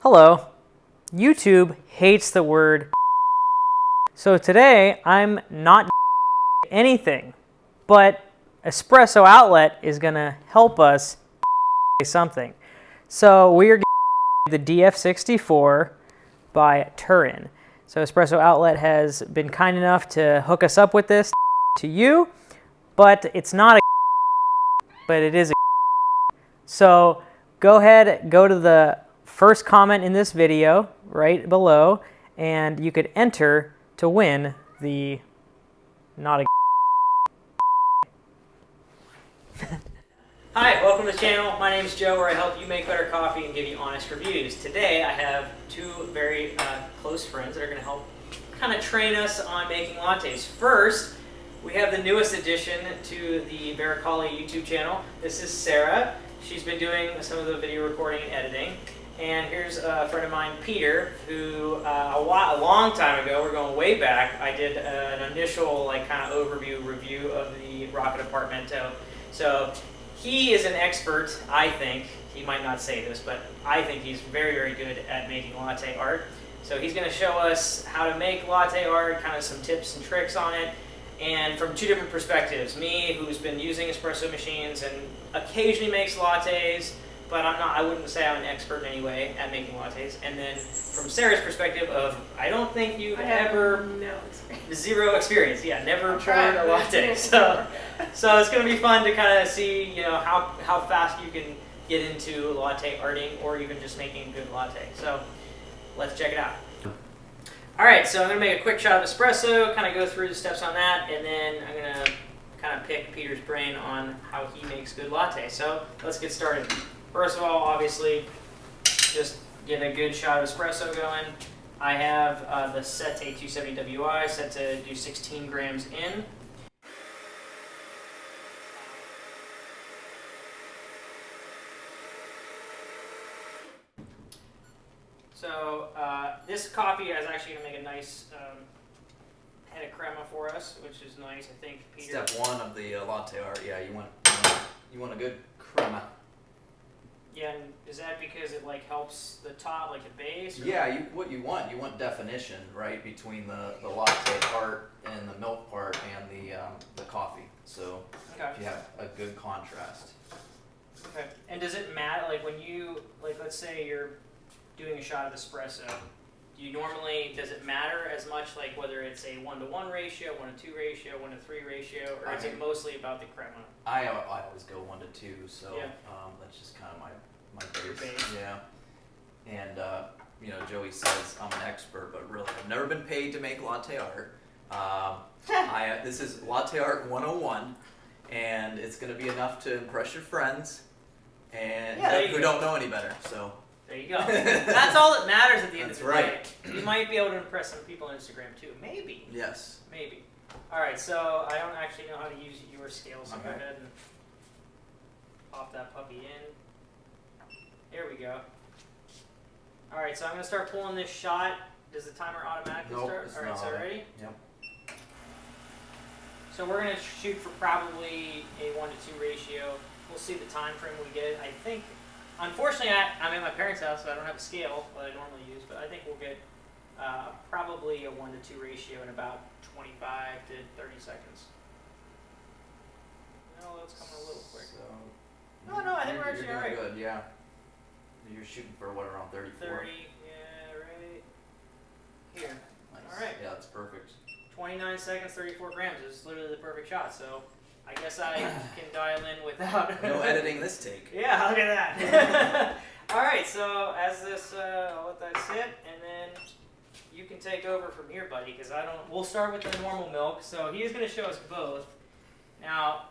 Hello. YouTube hates the word so today I'm not anything, but Espresso Outlet is going to help us something. So we are the DF64 by Turin. So Espresso Outlet has been kind enough to hook us up with this to you, but it's not a but it is a so go ahead, go to the first comment in this video right below, and you could enter to win the not a Hi, welcome to the channel. My name is Joe, where I help you make better coffee and give you honest reviews. Today I have two very close friends that are going to help kind of train us on making lattes. First, we have the newest addition to the Barista YouTube channel. This is Sarah. She's been doing some of the video recording and editing. And here's a friend of mine, Peter, who a long time ago, we're going way back, I did an initial kind of overview review of the Rocket Apartmento. So he is an expert, I think. He might not say this, but I think he's very, very good at making latte art. So he's going to show us how to make latte art, kind of some tips and tricks on it, and from two different perspectives. Me, who's been using espresso machines and occasionally makes lattes, but I wouldn't say I'm an expert in any way at making lattes. And then from Sarah's perspective of, I don't think you've ever, zero experience, yeah, never poured a latte. So it's going to be fun to kind of see, how fast you can get into latte arting or even just making a good latte. So let's check it out. All right, so I'm going to make a quick shot of espresso, kind of go through the steps on that, and then I'm going to kind of pick Peter's brain on how he makes good latte. So let's get started. First of all, obviously, just get a good shot of espresso going. I have the Latte 270WI set to do 16 grams in. So this coffee is actually going to make a nice head of crema for us, which is nice. I think Peter. Step one of the latte art. Yeah, you want a good crema. Yeah, and is that because it helps the top, the base? Yeah, what you want definition, right, between the latte part and the milk part and the coffee. So if you have a good contrast. Okay. And does it matter, when you, let's say you're doing a shot of espresso, does it matter as much, whether it's a 1-to-1 ratio, 1-to-2 ratio, 1-to-3 ratio, or is it mostly about the crema? I always go 1-to-2, so yeah. That's just kind of my base. Yeah. And Joey says I'm an expert, but really I've never been paid to make latte art. This is Latte Art 101, and it's going to be enough to impress your friends and who don't know any better. So there you go. That's all that matters at the end of the day. Right. You might be able to impress some people on Instagram too. Maybe. Yes. Maybe. All right, so I don't actually know how to use your scale, so go ahead and pop that puppy in. There we go. All right, so I'm going to start pulling this shot. Does the timer automatically start? All right, so ready? Yep. So we're going to shoot for probably a 1-to-2 ratio. We'll see the time frame we get. I think, unfortunately, I'm at my parents' house, so I don't have a scale that I normally use, but I think we'll get probably a 1-to-2 ratio in about 25 to 30 seconds. No, that's coming a little quick. So no, I think we're actually all right. Good, yeah. You're shooting for what, around 34? 30, yeah, right here. Nice. All right. Yeah, that's perfect. 29 seconds, 34 grams is literally the perfect shot. So I guess I can dial in without no editing this take. Yeah, look at that. All right, so as this, I'll let that sit, and then you can take over from here, buddy, because we'll start with the normal milk. So he is going to show us both. Now.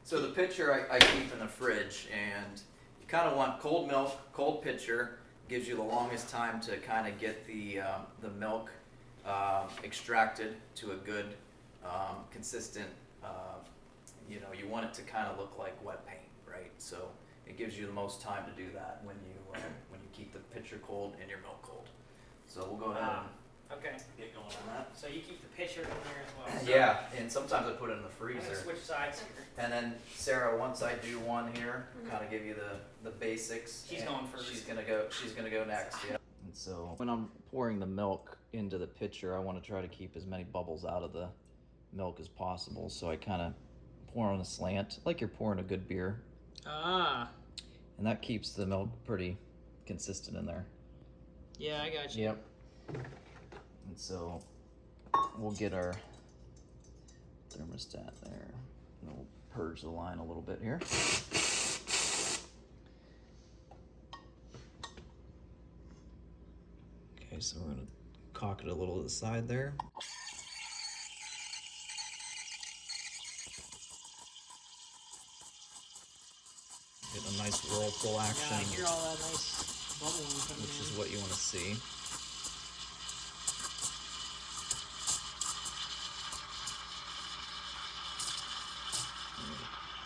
So the pitcher I keep in the fridge, and you kind of want cold milk, cold pitcher, gives you the longest time to kind of get the milk extracted to a good, consistent, you want it to kind of look like wet paint, right? So it gives you the most time to do that when you keep the pitcher cold and your milk cold. So we'll go ahead and get going on that. So you keep the pitcher in there as well. So yeah, and sometimes I put it in the freezer. I'm gonna switch sides here. And then Sarah, once I do one here, kind of give you the basics. She's going first. She's gonna go next. Yeah. And so when I'm pouring the milk into the pitcher, I want to try to keep as many bubbles out of the milk as possible. So I kind of pour on a slant, like you're pouring a good beer. Ah. And that keeps the milk pretty consistent in there. Yeah, I got you. Yep. And so we'll get our thermostat there. And we'll purge the line a little bit here. Okay, so we're gonna cock it a little to the side there. Get a nice whirlpool action. Yeah, I hear all that nice bubbling coming Which in. is what you want to see.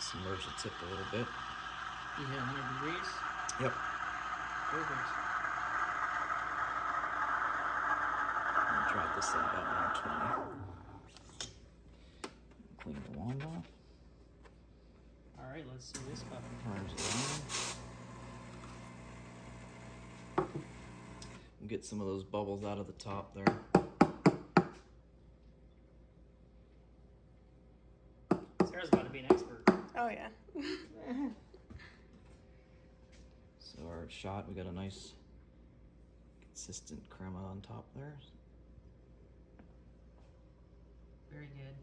Submerge the tip a little bit. You hit 100 degrees? Yep. Perfect. I'll drop this at about 120. Clean the wand off. All right, let's see this puppy. Purge it on. We'll get some of those bubbles out of the top there. Sarah's about to be an expert. Oh yeah. So our shot, we got a nice consistent crema on top there. Very good.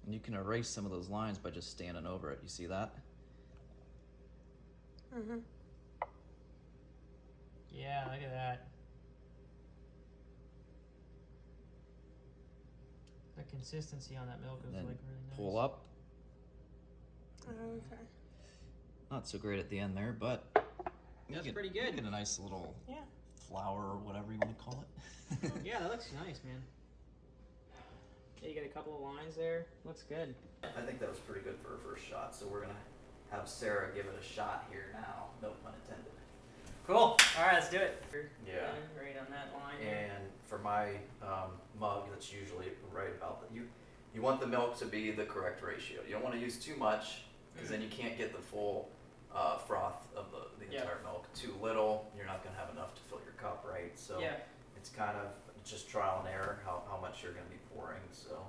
And you can erase some of those lines by just standing over it. You see that? Mhm. Yeah, look at that. The consistency on that milk is Then like really nice. pull up. Okay. Not so great at the end there, but That's you pretty good. Get a nice little Yeah. flower or whatever you want to call it. Yeah, that looks nice, man. Yeah, you got a couple of lines there. Looks good. I think that was pretty good for a first shot. So we're gonna have Sarah give it a shot here now. No pun intended. Cool. All right, let's do it. Yeah. Right on that line. And for my mug, that's usually right about the, you want the milk to be the correct ratio. You don't want to use too much because then you can't get the full froth of the entire milk. Too little, you're not going to have enough to fill your cup, right? So Yeah. it's kind of just trial and error how much you're going to be pouring. So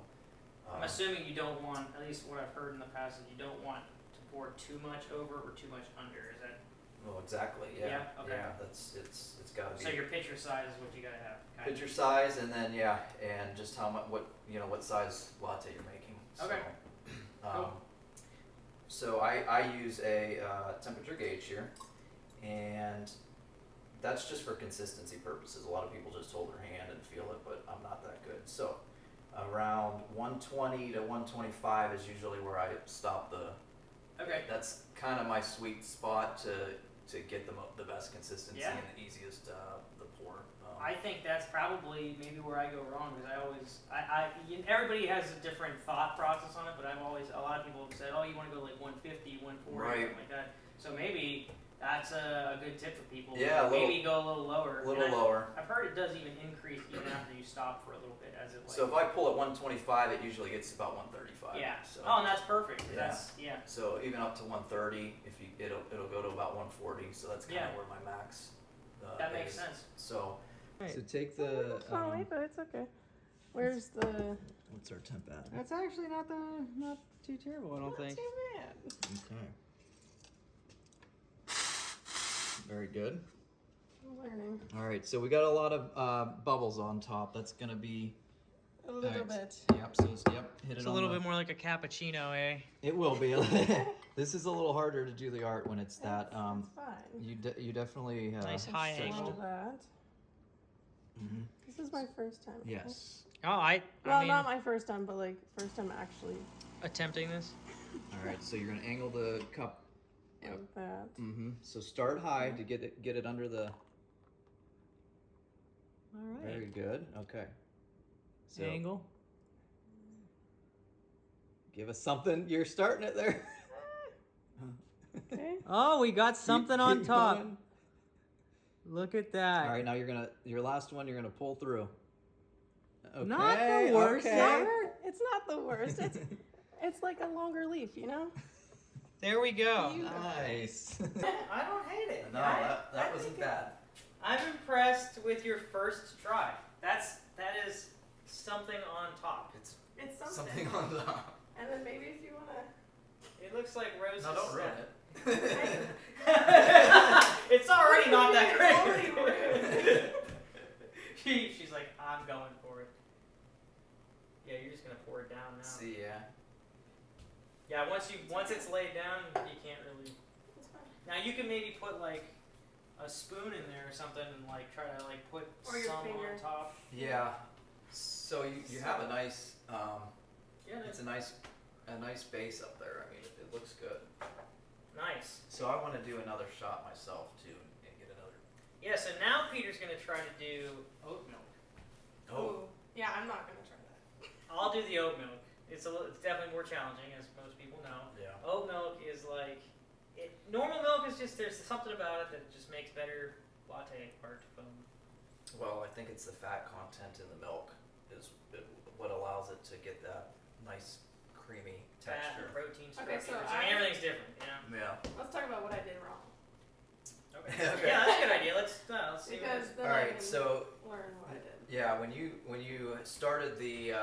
I'm assuming you don't want, at least what I've heard in the past, is you don't want to pour too much over or too much under. Is that? well, exactly. Yeah. Yeah, okay. Yeah. That's it's got to be. So your pitcher size is what you gotta have. kind of. Pitcher size, and then and just how much, what size latte you're making. Okay. So, Cool. so I use a temperature gauge here, and that's just for consistency purposes. A lot of people just hold their hand and feel it, but I'm not that good. So around 120 to 125 is usually where I stop the. Okay. That's kind of my sweet spot to get the best consistency Yeah. and the easiest the pour. I think that's probably maybe where I go wrong because everybody has a different thought process on it, but a lot of people have said, oh, you want to go like 150, 140, Right. something like that. So maybe that's a good tip for people. Yeah, maybe go a little lower. A little And lower. I've heard it does even increase even after you stop for a little bit, as it like. So if I pull at 125, it usually gets about 135. Yeah. So, Oh, and that's perfect. 'Cause Yeah. That's So even up to 130, it'll go to about 140. So that's kind of Yeah. where my max. That makes is. sense. So. Right. So take It's fine, but it's okay. Where's the? what's our temp at? That's actually not too terrible. I don't Not think. too bad. Okay. Very good. I'm learning All right, so we got a lot of bubbles on top. That's gonna be. a little Alright. bit. Yep. So hit it. It's on a little the- bit more like a cappuccino, eh? It will be. This is a little harder to do the art when it's that. It's fine. You definitely Nice high stretched angle. it. That. Mhm. This is my first time. Yes. Oh, I Well, mean, not my first time, but like first time actually attempting this. All right. So you're gonna angle the cup. Yep. like that. Mm-hmm. So start high to get it under the. All right. Very good. Okay. So Angle. give us something. You're starting it there. Okay. Oh, we got something Keep on top. going. Look at that. All right. Now your last one. You're gonna pull through. Okay. Not the worst Okay. ever. It's not the worst. It's like a longer leaf, you know. There we go. Nice. I don't hate it. No, I that wasn't think bad. I'm impressed with your first try. That is something on top. It's It's something on top. And then maybe if you wanna. It looks like Rose's. No, don't ruin it. It's already not that It's already great. She's like, I'm going for it. Yeah, you're just gonna pour it down now. See, yeah. Yeah, once it's laid down, you can't really. It's fine. Now you can maybe put like a spoon in there or something and like try to like put Or your some finger. on top. Yeah. So you have a nice Yeah, it's a nice base up there. I mean, it looks good. nice. So I want to do another shot myself too and get another. Yeah, so now Peter's gonna try to do oat milk. Oh. Ooh. Yeah, I'm not gonna try that. I'll do the oat milk. It's definitely more challenging, as most people know. Yeah. Oat milk is like normal milk is just there's something about it that just makes better latte art foam. Well, I think it's the fat content in the milk is what allows it to get that nice creamy Fat texture. and protein Okay, structures. so I mean, everything's different, you know. Yeah. Let's talk about what I did wrong. Okay. Okay. Yeah, that's a good idea. Let's see. Because then All I right. can So learn what I did. yeah, when you started the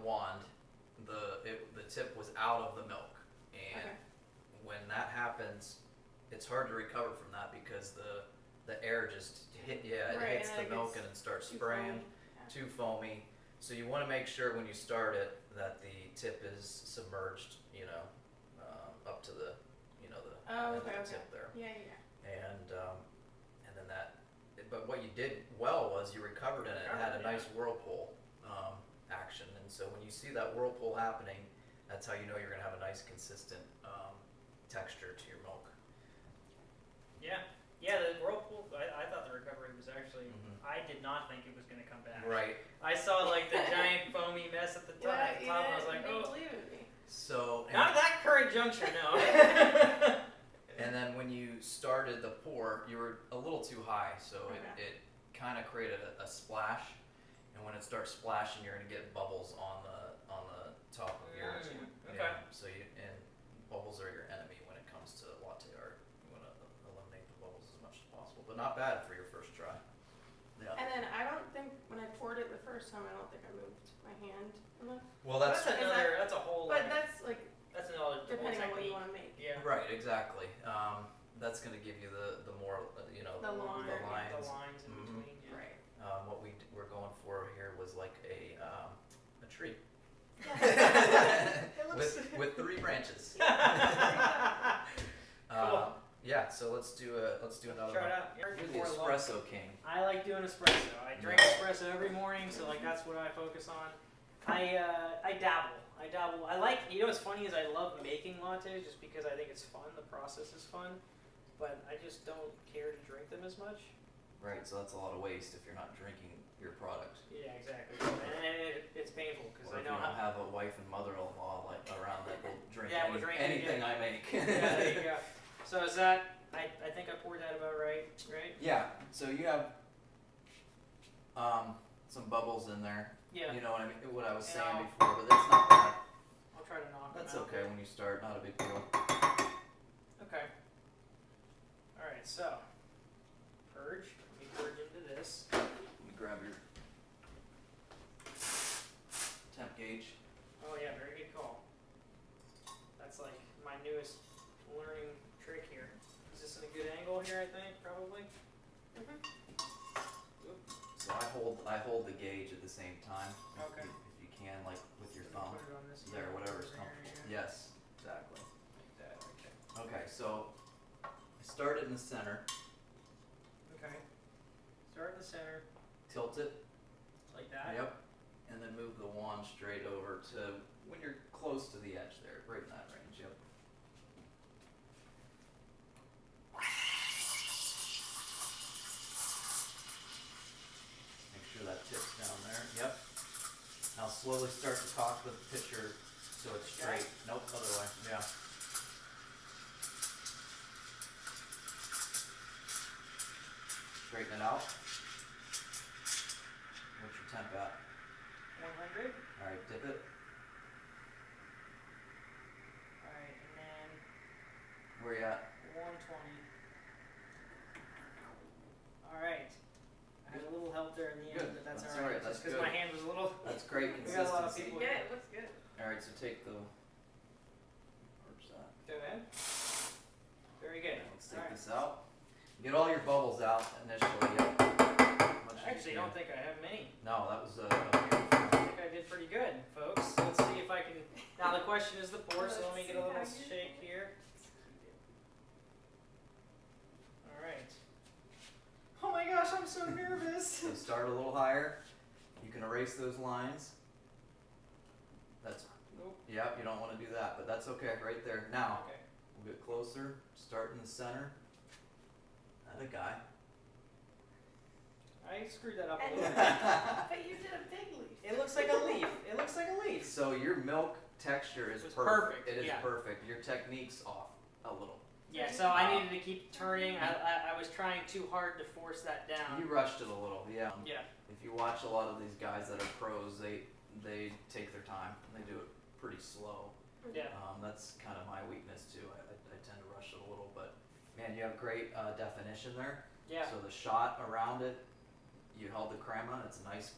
wand, the tip was out of the milk, and Okay. when that happens, it's hard to recover from that because the air just it Right, hits and the then it milk gets and it starts too spraying, foamy. Yeah. too foamy. So you want to make sure when you start it that the tip is submerged, up to the, the Oh, end of okay, the okay. tip there. Yeah. And then but what you did well was you recovered in it. It had a nice whirlpool action, and so when you see that whirlpool happening, that's how you know you're gonna have a nice consistent texture to your milk. Yeah. Yeah, the whirlpool. I thought the recovery was actually. Mhm. I did not think it was going to come back. Right. I saw like the giant foamy mess at the top. Yeah, And I was like, you didn't oh. believe in me. So Not at that current juncture, no. and then when you started the pour, you were a little too high, so Okay. it kind of created a splash. And when it starts splashing, you're gonna get bubbles on the top of your. Okay. Yeah, so and bubbles are your enemy when it comes to latte art. You want to eliminate the bubbles as much as possible, but not bad for your first try. Yeah. And then I don't think when I poured it the first time, I don't think I moved my hand enough. Well, That's that's another. That's a whole. But like, that's like that's another. whole depending on what you technique. want to make. Yeah. right, exactly. That's gonna give you the more The longer, the yeah, The lines. lines in Mhm. between. Yeah. Right. What we're going for here was like a tree It looks. with 3 branches. Cool. Yeah, so let's do another Try it one. out. You're the Before lunch. espresso king. I like doing espresso. I drink espresso every morning, so like that's what I focus on. I dabble. I like. What's funny is I love making lattes just because I think it's fun. The process is fun, but I just don't care to drink them as much. Right, so that's a lot of waste if you're not drinking your product. Yeah, exactly. And it's painful because Or I if know you don't how. have a wife and mother-in-law like around that will drink, Yeah, we'll drink anything it, I make. Yeah, there you go. So is that? I think I poured that about right, right? Yeah, so you have some bubbles in there. Yeah. You know what I mean? What I was And saying I'll- before, but that's not bad. I'll try to knock That's them out. okay when you start, not a big deal. Okay. All right. So purge. Let me purge into this. Let me grab your temp gauge. Oh yeah, very good call. That's like my newest learning trick here. Is this in a good angle here? I think probably. Mhm. So I hold the gauge at the same time. Okay. If you can, like with your Let me thumb. put it on this There, here, whatever's over comfortable. here, Yes, exactly. Like that. Okay. Okay, so I start it in the center, Okay. Start in the center, tilt it. like that. Yep. And then move the wand straight over to when you're close to the edge there, right in that range. Yep. Make sure that tips down there. Yep. Now slowly start to cock the pitcher so it's straight. Nope, other way. Yeah. Straighten it out. What's your temp at? 100. Alright, dip it. All right. Where you at? 120. All right. I had a little help there in the end, Good. but that's That's all right. all right. That's Just because good. my hand was a little. That's great We got a lot of consistency. people. Yeah, it looks good. All right, so take the. Where's that? Go ahead. Very good. Let's All take right. this out. Get all your bubbles out initially. Yep. I actually don't think I have many. No, that was I think I did pretty good, folks. Let's see if I can. Now the question is the pour, so let me get a little shake here. All right. Oh my gosh, I'm so nervous. So start a little higher. You can erase those lines. That's. Nope. Yep, you don't want to do that, but that's okay. Right there. Now Okay. we'll get closer. Start in the center. That a guy. I screwed that up a And- little bit. But you did a big leaf. It looks like a leaf. It looks like a leaf. So your milk texture is It's perfect. perfect, It is yeah. perfect. Your technique's off a little. Yeah, so I needed to keep turning. I was trying too hard to force that down. You rushed it a little, yeah. Yeah. If you watch a lot of these guys that are pros, they take their time and they do it pretty slow. Yeah. That's kind of my weakness too. I tend to rush it a little, but man, you have great definition there. Yeah. So the shot around it, you held the crema. It's a nice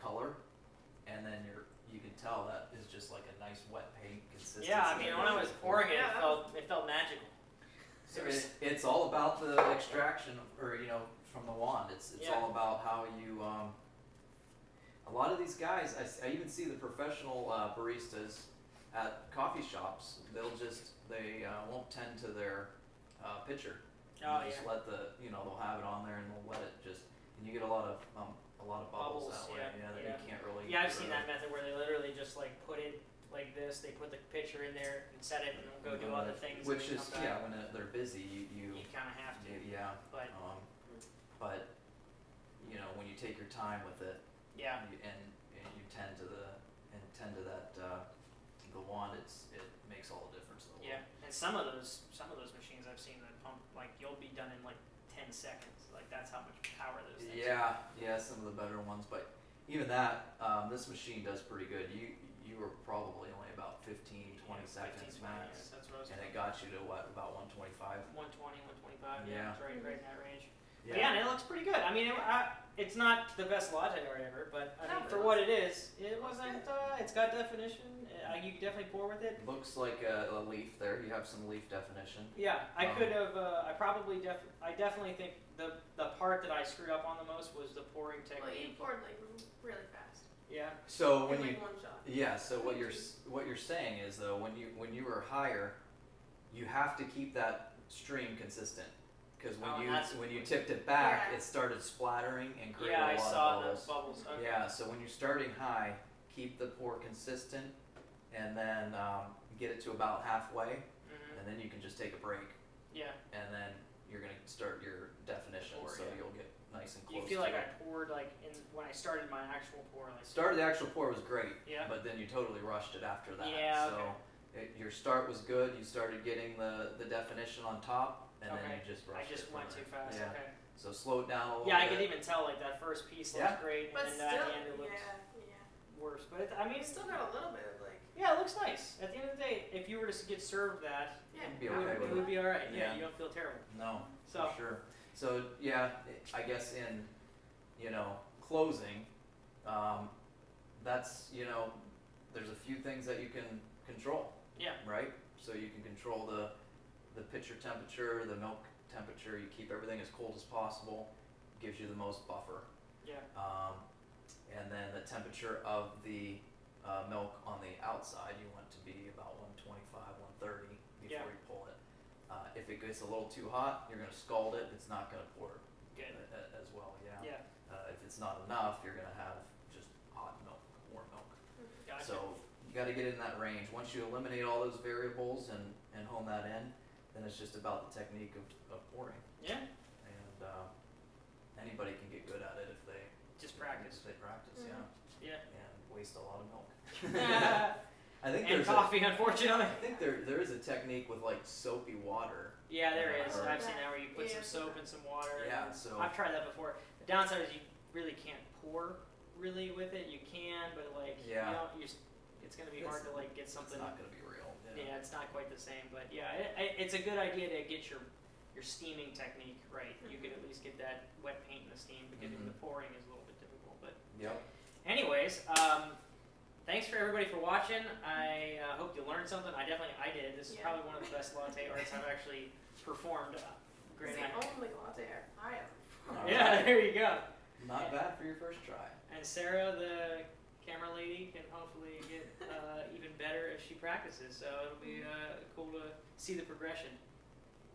color, and then you can tell that is just like a nice wet paint consistency. Yeah, I mean, when I was pouring it, Yeah. it felt magical. So it's all about the extraction, or from the wand. It's Yeah. all about how you. A lot of these guys, I even see the professional baristas at coffee shops. They won't tend to their pitcher. Oh, You just yeah. let they'll have it on there and they'll let it just, and you get a lot of bubbles Bubbles, that way. yeah, That yeah. you can't really. Yeah, I've get seen rid that of. method where they literally just like put it like this. They put the pitcher in there and set it, and then go do other things. Which and then is come back. when they're busy, you You kind of have to. yeah. But But when you take your time with it, yeah, and you tend to that the wand, it makes all the difference in the world. yeah. And some of those machines I've seen that pump like you'll be done in like 10 seconds. Like that's how much power those things. Yeah, some of the better ones, but even that, this machine does pretty good. You were probably only about 15, 20 seconds 15, 20, max, That's what I was and it thinking. got you to what, about 125? 120, 125. Yeah, Yeah. it's right in that range. Yeah. Yeah, and it looks pretty good. I mean, it's not the best latte art ever, but I No, mean, but for it what looks- it is, it looks wasn't. good. It's got definition. You can definitely pour with it. Looks like a leaf there. You have some leaf definition. Yeah, I Um, could have. I definitely think the part that I screwed up on the most was the pouring Well, you technique. poured like really fast. Yeah. So In when like you one shot. Yeah, so what you're saying is though, when you are higher, you have to keep that stream consistent, because Oh, when that's- you tipped it back, Yeah. it started splattering and created Yeah, a I lot saw of those bubbles. bubbles. Okay. Yeah, so when you're starting high, keep the pour consistent, and then get it to about halfway, Mhm. and then you can just take a break, Yeah. and then you're gonna start your definition, Pour, so yeah. you'll get nice and Do close. you feel to like it. I poured like when I started my actual pour? Like Start of the actual pour was great, Yeah. but then you totally rushed it after that. Yeah, So your start was good. You started getting the definition on top, and then Okay. you just I rushed just it from went too there. fast. Yeah. Okay. So slow it down a little Yeah, I bit. could even tell like that first piece looked Yeah. great, But and still, then at the end it looks yeah. worse. But I mean, You still got a little bit of like, yeah, it looks nice. At the end of the day, if you were to get served that, yeah. Be it okay would, with it would be all right. Yeah, Yeah. you don't feel terrible. No, So for sure. So yeah, I guess in closing, that's there's a few things that you can control. yeah, Right? So you can control the pitcher temperature, the milk temperature. You keep everything as cold as possible. Gives you the most buffer. yeah, And then the temperature of the milk on the outside, you want to be about 125, 130 before Yeah. you pull it. If it gets a little too hot, you're going to scald it. It's not going to pour good. as well. Yeah. Yeah, If it's not enough, you're going to have just hot milk, warm milk. gotcha. So you got to get in that range. Once you eliminate all those variables and hone that in, then it's just about the technique of pouring. Yeah, And anybody can get good at it if they just practice. If they practice, Mhm. Yeah. and waste a lot of milk. and I think there's coffee, unfortunately. I think there is a technique with like soapy water. Yeah, there is. Or- I've seen that where you put Yeah. some soap and some water. Yeah, and so I've tried that before. The downside is you really can't pour really with it. You can, but like Yeah. it's it's going to be hard to like get something. It's not going to be real. Yeah, it's not quite the same, but yeah, it's a good idea to get your steaming technique right. You can at least get that wet paint in the steam, but getting the pouring is a little bit difficult. But anyways, thanks for everybody for watching. I hope you learned something. I did. This is probably one of the best latte arts I've actually performed. It's the only latte I have. Yeah, there you go. Not bad for your first try. And Sarah, the camera lady, can hopefully get even better as she practices. So it'll be cool to see the progression.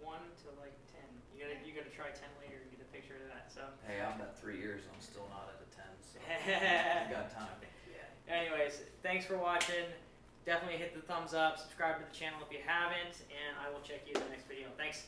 1 to like 10. You gotta try 10 later and get a picture of that. So. Hey, I'm at 3 years. I'm still not at a 10. So you got time. Yeah. Anyways, thanks for watching. Definitely hit the thumbs up. Subscribe to the channel if you haven't, and I will check you in the next video. Thanks.